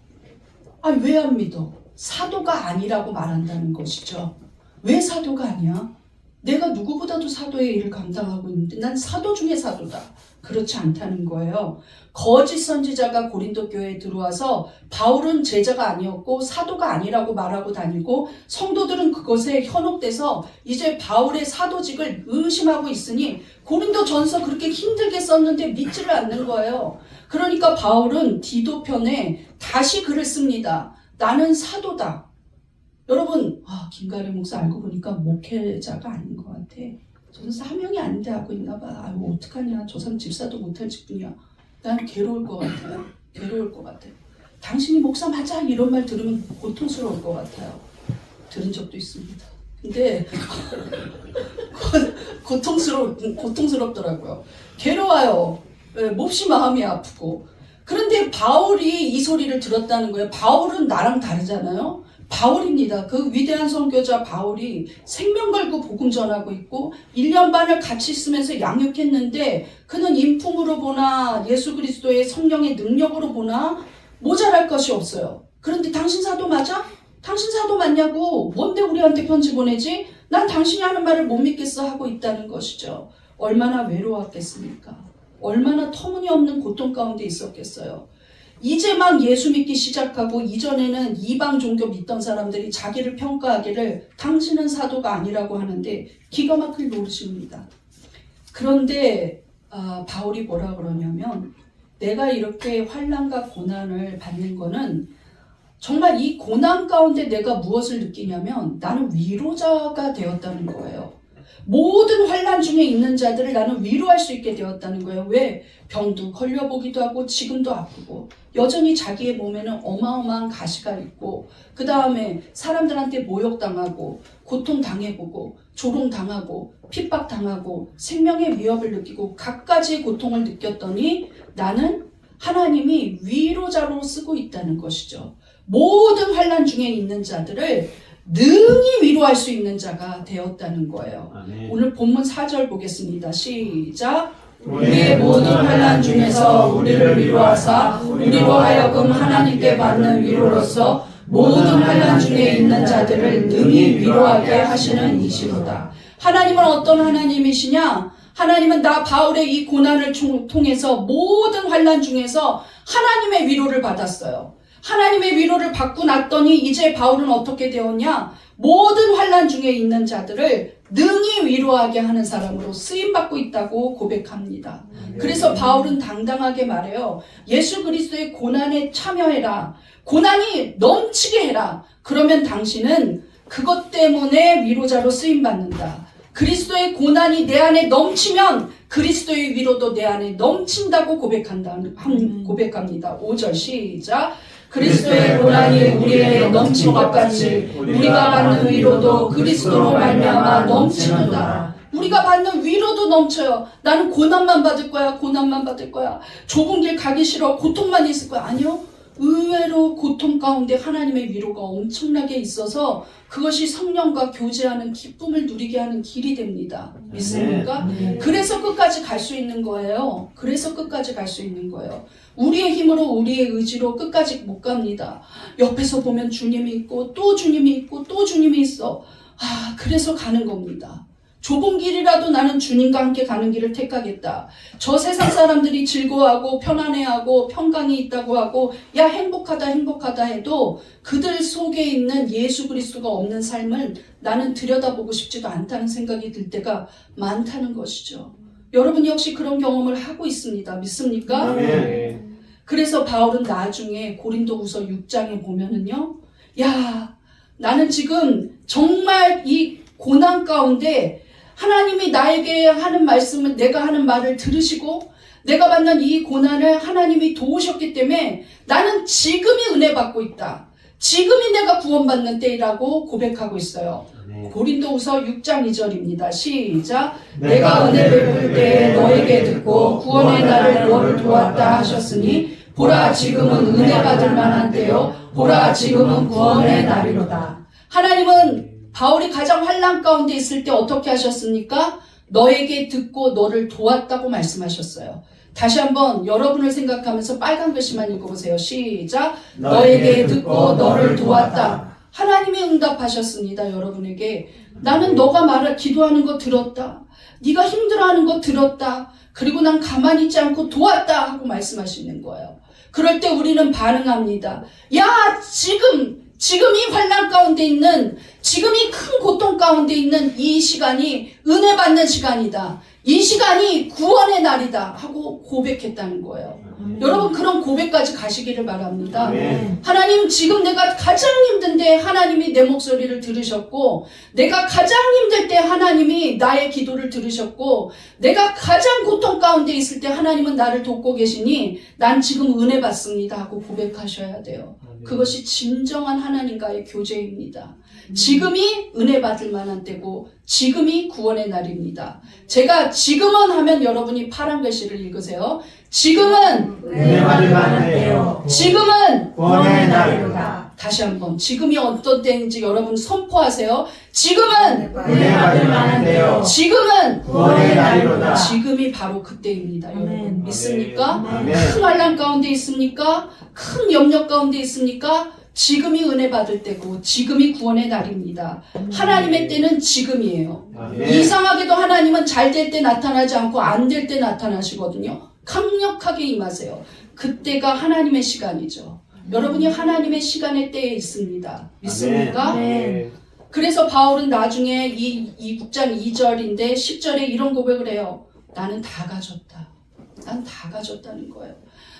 아, 왜 안 믿어? 사도가 아니라고 말한다는 것이죠. 왜 사도가 아니야? 내가 누구보다도 사도의 일을 감당하고 있는데 난 사도 중에 사도다. 그렇지 않다는 거예요. 거짓 선지자가 고린도 교회에 들어와서 바울은 제자가 아니었고 사도가 아니라고 말하고 다니고 성도들은 그것에 현혹돼서 이제 바울의 사도직을 의심하고 있으니 고린도 전서 그렇게 힘들게 썼는데 믿지를 않는 거예요. 그러니까 바울은 디도편에 다시 글을 씁니다. 나는 사도다. 여러분, 김가래 목사 알고 보니까 목회자가 아닌 것 같아. 저는 사명이 아닌데 하고 있나 봐. 아유, 어떡하냐. 저 사람 집사도 못할 직분이야. 난 괴로울 것 같아요. 괴로울 것 같아요. 당신이 목사 맞아? 이런 말 들으면 고통스러울 것 같아요. 들은 적도 있습니다. 근데 고통스럽더라고요. 괴로워요. 몹시 마음이 아프고. 그런데 바울이 이 소리를 들었다는 거예요. 바울은 나랑 다르잖아요. 바울입니다. 그 위대한 선교자 바울이 생명 걸고 복음 전하고 있고 1년 반을 같이 있으면서 양육했는데 그는 인품으로 보나 예수 그리스도의 성령의 능력으로 보나 모자랄 것이 없어요. 그런데 당신 사도 맞아? 당신 사도 맞냐고? 뭔데 우리한테 편지 보내지? 난 당신이 하는 말을 못 믿겠어 하고 있다는 것이죠. 얼마나 외로웠겠습니까? 얼마나 터무니없는 고통 가운데 있었겠어요. 이제 막 예수 믿기 시작하고 이전에는 이방 종교 믿던 사람들이 자기를 평가하기를 당신은 사도가 아니라고 하는데 기가 막힐 노릇입니다. 그런데 바울이 뭐라 그러냐면 내가 이렇게 환난과 고난을 받는 거는 정말 이 고난 가운데 내가 무엇을 느끼냐면 나는 위로자가 되었다는 거예요. 모든 환난 중에 있는 자들을 나는 위로할 수 있게 되었다는 거예요. 왜? 병도 걸려보기도 하고 지금도 아프고 여전히 자기의 몸에는 어마어마한 가시가 있고 그 다음에 사람들한테 모욕당하고 고통당해보고 조롱당하고 핍박당하고 생명의 위협을 느끼고 갖가지의 고통을 느꼈더니 나는 하나님이 위로자로 쓰고 있다는 것이죠. 모든 환난 중에 있는 자들을 능히 위로할 수 있는 자가 되었다는 거예요. 아멘. 오늘 본문 4절 보겠습니다. 시작. 우리의 모든 환난 중에서 우리를 위로하사 우리로 하여금 하나님께 받는 위로로서 모든 환난 중에 있는 자들을 능히 위로하게 하시는 이시로다. 하나님은 어떤 하나님이시냐? 하나님은 나 바울의 이 고난을 통해서 모든 환난 중에서 하나님의 위로를 받았어요. 하나님의 위로를 받고 났더니 이제 바울은 어떻게 되었냐? 모든 환난 중에 있는 자들을 능히 위로하게 하는 사람으로 쓰임받고 있다고 고백합니다. 그래서 바울은 당당하게 말해요. 예수 그리스도의 고난에 참여해라. 고난이 넘치게 해라. 그러면 당신은 그것 때문에 위로자로 쓰임받는다. 그리스도의 고난이 내 안에 넘치면 그리스도의 위로도 내 안에 넘친다고 고백합니다. 5절 시작. 그리스도의 고난이 우리에게 넘친 것 같이 우리가 받는 위로도 그리스도로 말미암아 넘치도다. 우리가 받는 위로도 넘쳐요. 나는 고난만 받을 거야. 고난만 받을 거야. 좁은 길 가기 싫어. 고통만 있을 거야. 아니요. 의외로 고통 가운데 하나님의 위로가 엄청나게 있어서 그것이 성령과 교제하는 기쁨을 누리게 하는 길이 됩니다. 믿습니까? 그래서 끝까지 갈 수 있는 거예요. 그래서 끝까지 갈 수 있는 거예요. 우리의 힘으로 우리의 의지로 끝까지 못 갑니다. 옆에서 보면 주님이 있고 또 주님이 있고 또 주님이 있어. 그래서 가는 겁니다. 좁은 길이라도 나는 주님과 함께 가는 길을 택하겠다. 저 세상 사람들이 즐거워하고 편안해하고 평강이 있다고 하고 야 행복하다 행복하다 해도 그들 속에 있는 예수 그리스도가 없는 삶을 나는 들여다보고 싶지도 않다는 생각이 들 때가 많다는 것이죠. 여러분 역시 그런 경험을 하고 있습니다. 믿습니까? 그래서 바울은 나중에 고린도후서 6장에 보면은요. 야 나는 지금 정말 이 고난 가운데 하나님이 나에게 하는 말씀은 내가 하는 말을 들으시고 내가 받는 이 고난을 하나님이 도우셨기 때문에 나는 지금이 은혜 받고 있다. 지금이 내가 구원받는 때라고 고백하고 있어요. 고린도후서 6장 2절입니다. 시작. 내가 은혜 베풀 때 너에게 듣고 구원의 날을 너를 도왔다 하셨으니 보라 지금은 은혜 받을 만한 때요. 보라 지금은 구원의 날이로다. 하나님은 바울이 가장 환난 가운데 있을 때 어떻게 하셨습니까? 너에게 듣고 너를 도왔다고 말씀하셨어요. 다시 한번 여러분을 생각하면서 빨간 글씨만 읽어보세요. 시작. 너에게 듣고 너를 도왔다. 하나님이 응답하셨습니다. 여러분에게. 나는 너가 기도하는 거 들었다. 네가 힘들어하는 거 들었다. 그리고 난 가만히 있지 않고 도왔다 하고 말씀하시는 거예요. 그럴 때 우리는 반응합니다. 야 지금 이 환난 가운데 있는 지금 이 큰 고통 가운데 있는 이 시간이 은혜 받는 시간이다. 이 시간이 구원의 날이다 하고 고백했다는 거예요. 여러분 그런 고백까지 가시기를 바랍니다. 하나님 지금 내가 가장 힘든데 하나님이 내 목소리를 들으셨고 내가 가장 힘들 때 하나님이 나의 기도를 들으셨고 내가 가장 고통 가운데 있을 때 하나님은 나를 돕고 계시니 난 지금 은혜 받습니다 하고 고백하셔야 돼요. 그것이 진정한 하나님과의 교제입니다. 지금이 은혜 받을 만한 때고 지금이 구원의 날입니다. 제가 지금은 하면 여러분이 파란 글씨를 읽으세요. 지금은 은혜 받을 만한 때요. 지금은 구원의 날이로다. 다시 한번 지금이 어떤 때인지 여러분 선포하세요. 지금은 은혜 받을 만한 때요. 지금은 구원의 날이로다. 지금이 바로 그때입니다. 여러분 믿습니까? 아멘. 큰 환난 가운데 있습니까? 큰 염려 가운데 있습니까? 지금이 은혜 받을 때고 지금이 구원의 날입니다. 하나님의 때는 지금이에요. 이상하게도 하나님은 잘 될 때 나타나지 않고 안 될 때 나타나시거든요. 강력하게 임하세요. 그때가 하나님의 시간이죠. 여러분이 하나님의 시간의 때에 있습니다. 믿습니까? 그래서 바울은 나중에 이 6장 2절인데 10절에 이런 고백을 해요. 나는 다 가졌다. 난 다 가졌다는 거예요.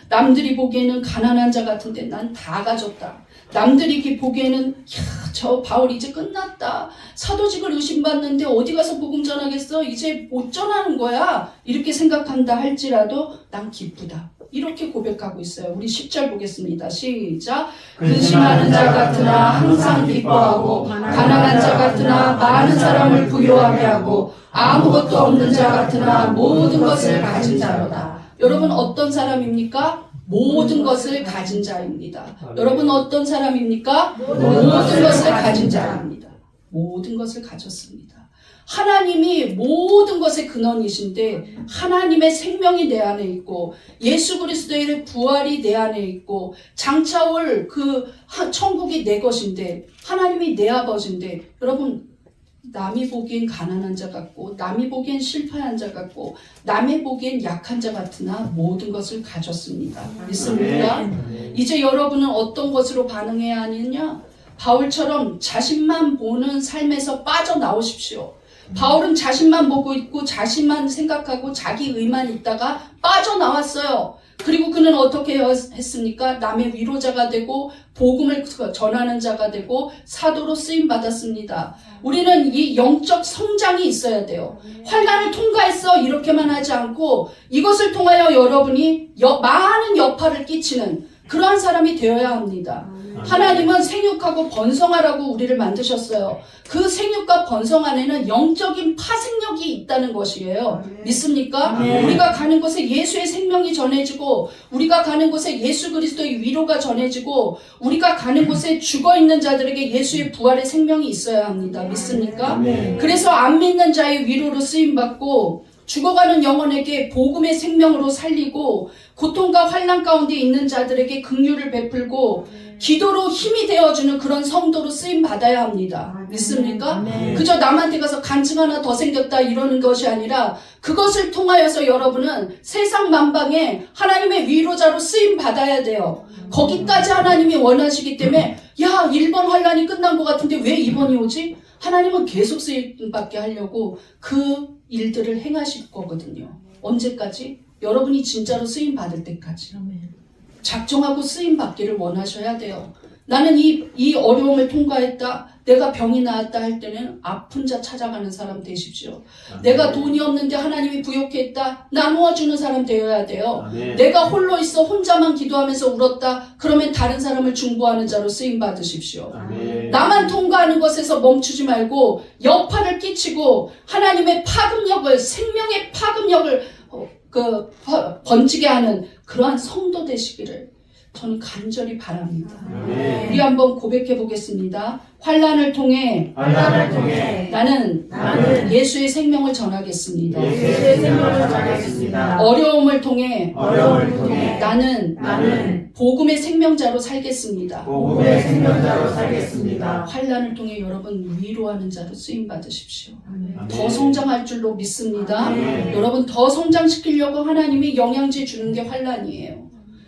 남들이 보기에는 가난한 자 같은데 난 다 가졌다. 남들이 보기에는 저 바울 이제 끝났다. 사도직을 의심받는데 어디 가서 복음 전하겠어? 이제 못 전하는 거야. 이렇게 생각한다 할지라도 난 기쁘다. 이렇게 고백하고 있어요. 우리 10절 보겠습니다. 시작. 근심하는 자 같으나 항상 기뻐하고 가난한 자 같으나 많은 사람을 부요하게 하고 아무것도 없는 자 같으나 모든 것을 가진 자로다. 여러분 어떤 사람입니까? 모든 것을 가진 자입니다. 여러분 어떤 사람입니까? 모든 것을 가진 자입니다. 모든 것을 가졌습니다. 하나님이 모든 것의 근원이신데 하나님의 생명이 내 안에 있고 예수 그리스도의 부활이 내 안에 있고 장차올 그 천국이 내 것인데 하나님이 내 아버지인데 여러분 남이 보기엔 가난한 자 같고 남이 보기엔 실패한 자 같고 남이 보기엔 약한 자 같으나 모든 것을 가졌습니다. 믿습니까? 이제 여러분은 어떤 것으로 반응해야 하느냐? 바울처럼 자신만 보는 삶에서 빠져나오십시오. 바울은 자신만 보고 있고 자신만 생각하고 자기 의만 있다가 빠져나왔어요. 그리고 그는 어떻게 했습니까? 남의 위로자가 되고 복음을 전하는 자가 되고 사도로 쓰임받았습니다. 우리는 이 영적 성장이 있어야 돼요. 환난을 통과했어 이렇게만 하지 않고 이것을 통하여 여러분이 많은 여파를 끼치는 그러한 사람이 되어야 합니다. 하나님은 생육하고 번성하라고 우리를 만드셨어요. 그 생육과 번성 안에는 영적인 파생력이 있다는 것이에요. 믿습니까? 아멘. 우리가 가는 곳에 예수의 생명이 전해지고, 우리가 가는 곳에 예수 그리스도의 위로가 전해지고, 우리가 가는 곳에 죽어있는 자들에게 예수의 부활의 생명이 있어야 합니다. 믿습니까? 아멘. 그래서 안 믿는 자의 위로로 쓰임받고, 죽어가는 영혼에게 복음의 생명으로 살리고, 고통과 환난 가운데 있는 자들에게 긍휼을 베풀고, 기도로 힘이 되어주는 그런 성도로 쓰임 받아야 합니다. 믿습니까? 아멘. 그저 남한테 가서 간증 하나 더 생겼다 이러는 것이 아니라, 그것을 통하여서 여러분은 세상 만방에 하나님의 위로자로 쓰임 받아야 돼요. 거기까지 하나님이 원하시기 때문에, 야, 1번 환난이 끝난 것 같은데 왜 2번이 오지? 하나님은 계속 쓰임 받게 하려고 그 일들을 행하실 거거든요. 언제까지? 여러분이 진짜로 쓰임 받을 때까지. 작정하고 쓰임 받기를 원하셔야 돼요. 나는 이 어려움을 통과했다. 내가 병이 나았다 할 때는 아픈 자 찾아가는 사람 되십시오. 내가 돈이 없는데 하나님이 부욕해 했다. 나누어 주는 사람 되어야 돼요. 내가 홀로 있어 혼자만 기도하면서 울었다. 그러면 다른 사람을 중보하는 자로 쓰임 받으십시오. 나만 통과하는 것에서 멈추지 말고 여파를 끼치고 하나님의 파급력을, 생명의 파급력을 번지게 하는 그러한 성도 되시기를 저는 간절히 바랍니다. 우리 한번 고백해 보겠습니다. 환난을 통해 나는 예수의 생명을 전하겠습니다. 어려움을 통해 나는 복음의 생명자로 살겠습니다. 환난을 통해 여러분 위로하는 자로 쓰임 받으십시오. 더 성장할 줄로 믿습니다. 여러분 더 성장시키려고 하나님이 영양제 주는 게 환난이에요.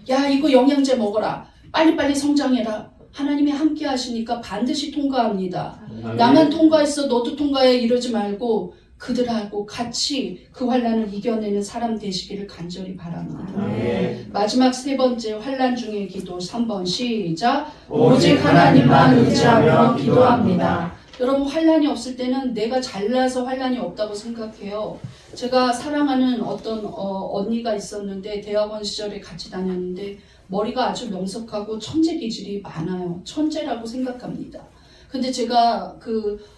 야, 이거 영양제 먹어라. 빨리빨리 성장해라. 하나님이 함께 하시니까 반드시 통과합니다. 나만 통과했어, 너도 통과해 이러지 말고 그들하고 같이 그 환난을 이겨내는 사람 되시기를 간절히 바랍니다. 마지막 세 번째 환난 중의 기도 3번 시작. 오직 하나님만 의지하며 기도합니다. 여러분 환난이 없을 때는 내가 잘나서 환난이 없다고 생각해요. 제가 사랑하는 어떤 언니가 있었는데 대학원 시절에 같이 다녔는데 머리가 아주 명석하고 천재 기질이 많아요. 천재라고 생각합니다. 근데 제가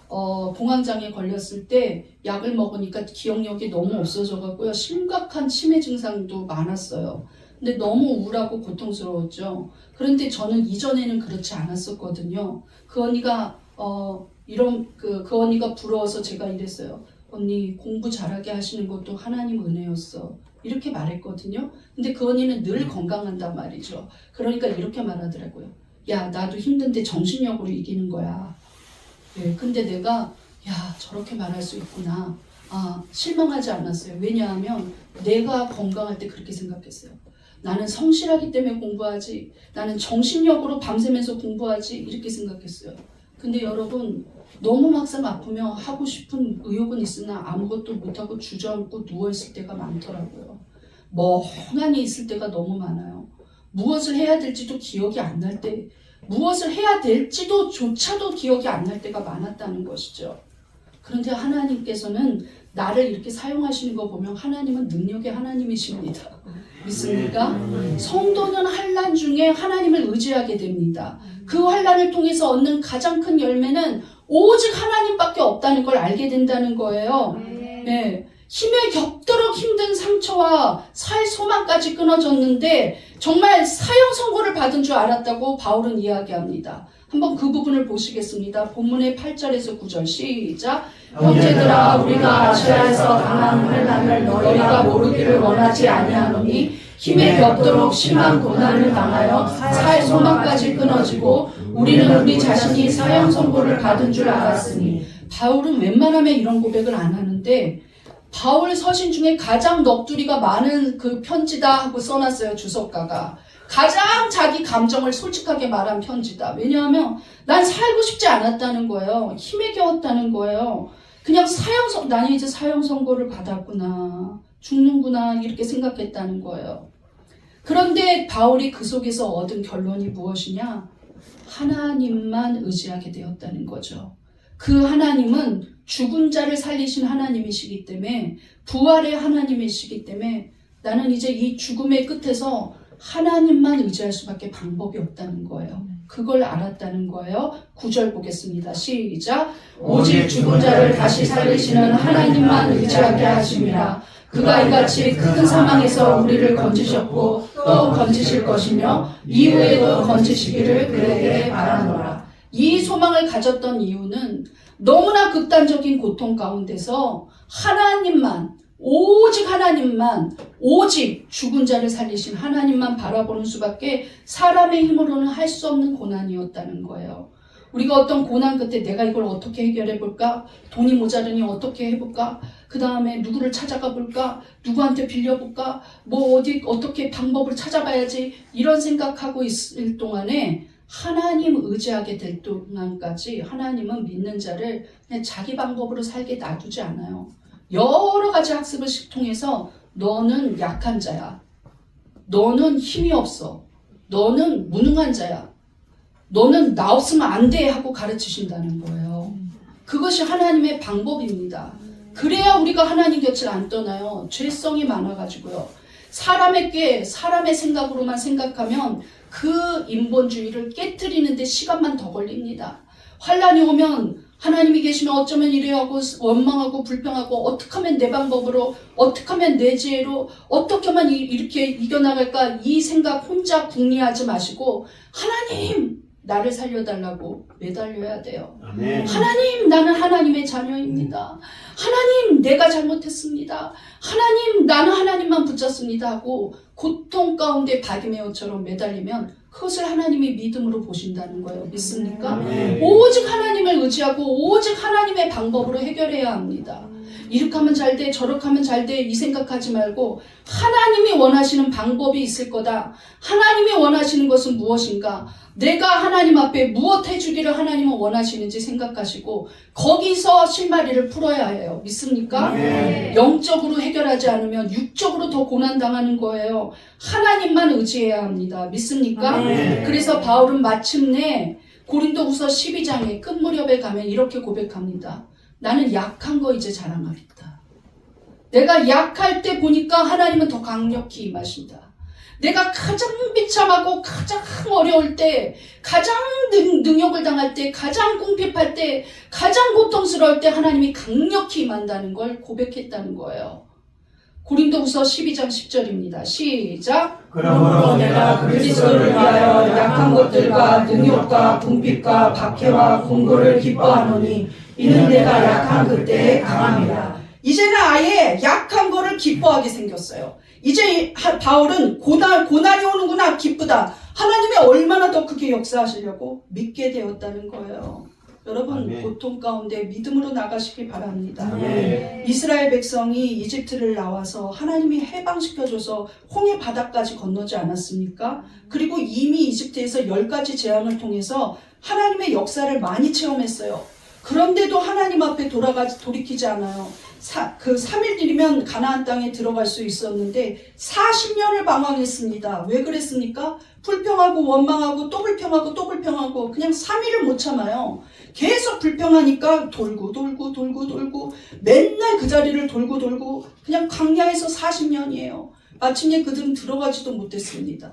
공황장애 걸렸을 때 약을 먹으니까 기억력이 너무 없어져가고요. 심각한 치매 증상도 많았어요. 근데 너무 우울하고 고통스러웠죠. 그런데 저는 이전에는 그렇지 않았었거든요. 그 언니가 그 언니가 부러워서 제가 이랬어요. 언니 공부 잘하게 하시는 것도 하나님 은혜였어. 이렇게 말했거든요. 근데 그 언니는 늘 건강한단 말이죠. 그러니까 이렇게 말하더라고요. 야, 나도 힘든데 정신력으로 이기는 거야. 네, 근데 내가 야, 저렇게 말할 수 있구나. 실망하지 않았어요. 왜냐하면 내가 건강할 때 그렇게 생각했어요. 나는 성실하기 때문에 공부하지. 나는 정신력으로 밤새면서 공부하지. 이렇게 생각했어요. 근데 여러분 너무 막상 아프면 하고 싶은 의욕은 있으나 아무것도 못하고 주저앉고 누워있을 때가 많더라고요. 멍하니 있을 때가 너무 많아요. 무엇을 해야 될지도 기억이 안 날 때, 무엇을 해야 될지도 조차도 기억이 안 날 때가 많았다는 것이죠. 그런데 하나님께서는 나를 이렇게 사용하시는 거 보면 하나님은 능력의 하나님이십니다. 믿습니까? 성도는 환난 중에 하나님을 의지하게 됩니다. 그 환난을 통해서 얻는 가장 큰 열매는 오직 하나님밖에 없다는 걸 알게 된다는 거예요. 네. 힘에 겹도록 힘든 상처와 살 소망까지 끊어졌는데 정말 사형 선고를 받은 줄 알았다고 바울은 이야기합니다. 한번 그 부분을 보시겠습니다. 본문의 8절에서 9절 시작. 형제들아, 우리가 아시아에서 당한 환난을 너희가 모르기를 원하지 아니하노니 힘에 겹도록 심한 고난을 당하여 살 소망까지 끊어지고 우리는 우리 자신이 사형 선고를 받은 줄 알았으니. 바울은 웬만하면 이런 고백을 안 하는데 바울 서신 중에 가장 넋두리가 많은 그 편지다 하고 써놨어요. 주석가가. 가장 자기 감정을 솔직하게 말한 편지다. 왜냐하면 난 살고 싶지 않았다는 거예요. 힘에 겨웠다는 거예요. 그냥 나는 이제 사형 선고를 받았구나. 죽는구나. 이렇게 생각했다는 거예요. 그런데 바울이 그 속에서 얻은 결론이 무엇이냐? 하나님만 의지하게 되었다는 거죠. 그 하나님은 죽은 자를 살리신 하나님이시기 때문에, 부활의 하나님이시기 때문에 나는 이제 이 죽음의 끝에서 하나님만 의지할 수밖에 방법이 없다는 거예요. 그걸 알았다는 거예요. 9절 보겠습니다. 시작. 오직 죽은 자를 다시 살리시는 하나님만 의지하게 하심이라. 그가 이같이 큰 사망에서 우리를 건지셨고 또 건지실 것이며 이후에도 건지시기를 그에게 바라노라. 이 소망을 가졌던 이유는 너무나 극단적인 고통 가운데서 하나님만, 오직 하나님만, 오직 죽은 자를 살리신 하나님만 바라보는 수밖에 사람의 힘으로는 할 수 없는 고난이었다는 거예요. 우리가 어떤 고난 끝에 내가 이걸 어떻게 해결해 볼까? 돈이 모자르니 어떻게 해볼까? 그 다음에 누구를 찾아가 볼까? 누구한테 빌려볼까? 어떻게 방법을 찾아봐야지? 이런 생각하고 있을 동안에 하나님 의지하게 될 동안까지 하나님은 믿는 자를 그냥 자기 방법으로 살게 놔두지 않아요. 여러 가지 학습을 통해서 너는 약한 자야. 너는 힘이 없어. 너는 무능한 자야. 너는 나 없으면 안 돼 하고 가르치신다는 거예요. 그것이 하나님의 방법입니다. 그래야 우리가 하나님 곁을 안 떠나요. 죄성이 많아가지고요. 사람의 생각으로만 생각하면 그 인본주의를 깨트리는데 시간만 더 걸립니다. 환란이 오면 하나님이 계시면 어쩌면 이래야 하고 원망하고 불평하고 어떻게 하면 내 방법으로 어떻게 하면 내 지혜로 어떻게 하면 이렇게 이겨나갈까 이 생각 혼자 궁리하지 마시고 하나님 나를 살려달라고 매달려야 돼요. 아멘. 하나님 나는 하나님의 자녀입니다. 하나님 내가 잘못했습니다. 하나님 나는 하나님만 붙잡습니다 하고 고통 가운데 바디메어처럼 매달리면 그것을 하나님이 믿음으로 보신다는 거예요. 믿습니까? 오직 하나님을 의지하고 오직 하나님의 방법으로 해결해야 합니다. 이렇게 하면 잘 돼, 저렇게 하면 잘 돼, 이 생각하지 말고 하나님이 원하시는 방법이 있을 거다. 하나님이 원하시는 것은 무엇인가? 내가 하나님 앞에 무엇 해주기를 하나님은 원하시는지 생각하시고 거기서 실마리를 풀어야 해요. 믿습니까? 영적으로 해결하지 않으면 육적으로 더 고난당하는 거예요. 하나님만 의지해야 합니다. 믿습니까? 그래서 바울은 마침내 고린도후서 12장에 끝무렵에 가면 이렇게 고백합니다. 나는 약한 거 이제 자랑하겠다. 내가 약할 때 보니까 하나님은 더 강력히 임하신다. 내가 가장 비참하고 가장 어려울 때, 가장 능욕을 당할 때, 가장 궁핍할 때, 가장 고통스러울 때 하나님이 강력히 임한다는 걸 고백했다는 거예요. 고린도후서 12장 10절입니다. 시작. 그러므로 내가 그리스도를 위하여 약한 것들과 능욕과 궁핍과 박해와 공고를 기뻐하노니 이는 내가 약한 그때에 강함이라. 이제는 아예 약한 거를 기뻐하게 생겼어요. 이제 바울은 고난이 오는구나 기쁘다. 하나님이 얼마나 더 크게 역사하시려고 믿게 되었다는 거예요. 여러분 아멘. 고통 가운데 믿음으로 나가시길 바랍니다. 아멘. 이스라엘 백성이 이집트를 나와서 하나님이 해방시켜줘서 홍해 바다까지 건너지 않았습니까? 그리고 이미 이집트에서 10가지 재앙을 통해서 하나님의 역사를 많이 체험했어요. 그런데도 하나님 앞에 돌이키지 않아요. 그 3일 뒤면 가나안 땅에 들어갈 수 있었는데 40년을 방황했습니다. 왜 그랬습니까? 불평하고 원망하고 또 불평하고 또 불평하고 그냥 3일을 못 참아요. 계속 불평하니까 돌고 맨날 그 자리를 돌고 그냥 광야에서 40년이에요. 마침내 그들은 들어가지도 못했습니다.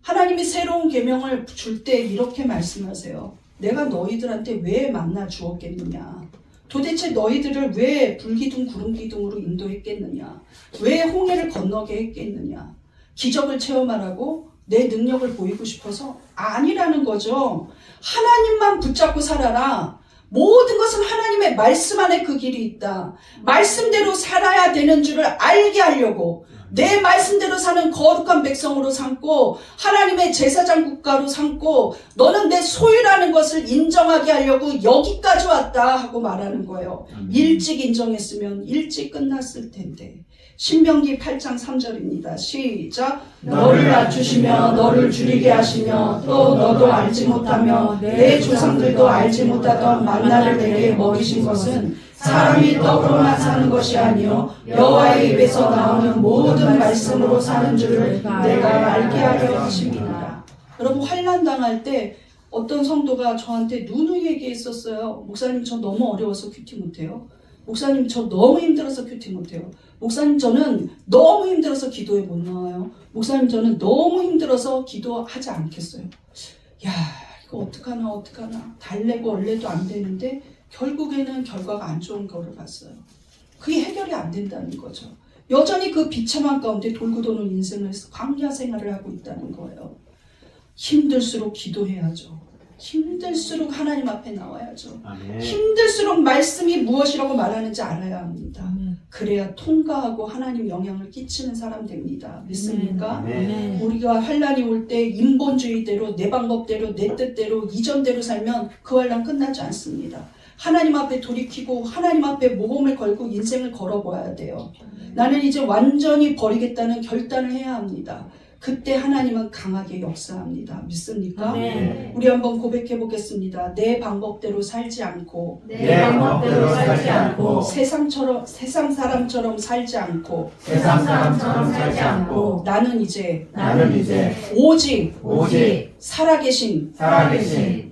하나님이 새로운 계명을 줄 때 이렇게 말씀하세요. 내가 너희들한테 왜 만나 주었겠느냐? 도대체 너희들을 왜 불기둥 구름기둥으로 인도했겠느냐? 왜 홍해를 건너게 했겠느냐? 기적을 체험하라고? 내 능력을 보이고 싶어서? 아니라는 거죠. 하나님만 붙잡고 살아라. 모든 것은 하나님의 말씀 안에 그 길이 있다. 말씀대로 살아야 되는 줄을 알게 하려고 내 말씀대로 사는 거룩한 백성으로 삼고 하나님의 제사장 국가로 삼고 너는 내 소유라는 것을 인정하게 하려고 여기까지 왔다 하고 말하는 거예요. 일찍 인정했으면 일찍 끝났을 텐데. 신명기 8장 3절입니다. 시작. 너를 낮추시며 너를 줄이게 하시며 또 너도 알지 못하며 내 조상들도 알지 못하던 만나를 내게 먹이신 것은 사람이 떡으로만 사는 것이 아니요 여호와의 입에서 나오는 모든 말씀으로 사는 줄을 내가 알게 하려 하십니다. 여러분 환난 당할 때 어떤 성도가 저한테 누누이 얘기했었어요. 목사님 저 너무 어려워서 큐티 못해요. 목사님 저 너무 힘들어서 큐티 못해요. 목사님 저는 너무 힘들어서 기도에 못 나와요. 목사님 저는 너무 힘들어서 기도하지 않겠어요. 야 이거 어떡하나 달래고 얼레도 안 되는데 결국에는 결과가 안 좋은 거를 봤어요. 그게 해결이 안 된다는 거죠. 여전히 그 비참한 가운데 돌고 도는 인생을 광야 생활을 하고 있다는 거예요. 힘들수록 기도해야죠. 힘들수록 하나님 앞에 나와야죠. 아멘. 힘들수록 말씀이 무엇이라고 말하는지 알아야 합니다. 그래야 통과하고 하나님 영향을 끼치는 사람 됩니다. 믿습니까? 아멘. 우리가 환란이 올 때 인본주의대로 내 방법대로 내 뜻대로 이전대로 살면 그 환란 끝나지 않습니다. 하나님 앞에 돌이키고 하나님 앞에 모험을 걸고 인생을 걸어봐야 돼요. 나는 이제 완전히 버리겠다는 결단을 해야 합니다. 그때 하나님은 강하게 역사합니다. 믿습니까? 아멘. 우리 한번 고백해 보겠습니다. 내 방법대로 살지 않고 내 방법대로 살지 않고 세상 사람처럼 살지 않고 세상 사람처럼 살지 않고 나는 이제 오직 살아계신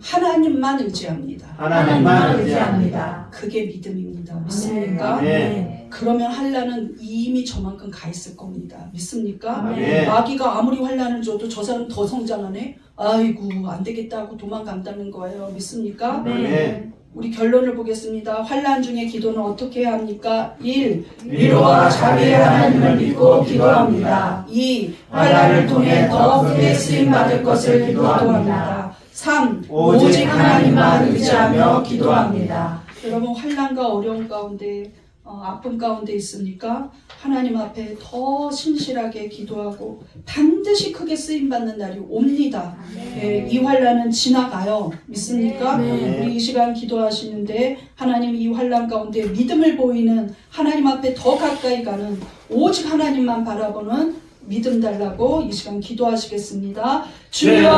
하나님만 의지합니다. 하나님만 의지합니다. 그게 믿음입니다. 믿습니까? 아멘. 그러면 환란은 이미 저만큼 가 있을 겁니다. 믿습니까? 아멘. 마귀가 아무리 환란을 줘도 저 사람 더 성장하네? 아이고 안 되겠다 하고 도망간다는 거예요. 믿습니까? 아멘. 우리 결론을 보겠습니다. 환란 중에 기도는 어떻게 해야 합니까? 1. 위로와 자비의 하나님을 믿고 기도합니다. 2. 환란을 통해 더 크게 쓰임받을 것을 기도합니다. 3. 오직 하나님만 의지하며 기도합니다. 여러분 환란과 어려움 가운데 아픔 가운데 있으니까 하나님 앞에 더 신실하게 기도하고 반드시 크게 쓰임받는 날이 옵니다. 예, 이 환란은 지나가요. 믿습니까? 네. 우리 이 시간 기도하시는데 하나님 이 환란 가운데 믿음을 보이는 하나님 앞에 더 가까이 가는 오직 하나님만 바라보는 믿음 달라고 이 시간 기도하시겠습니다. 주여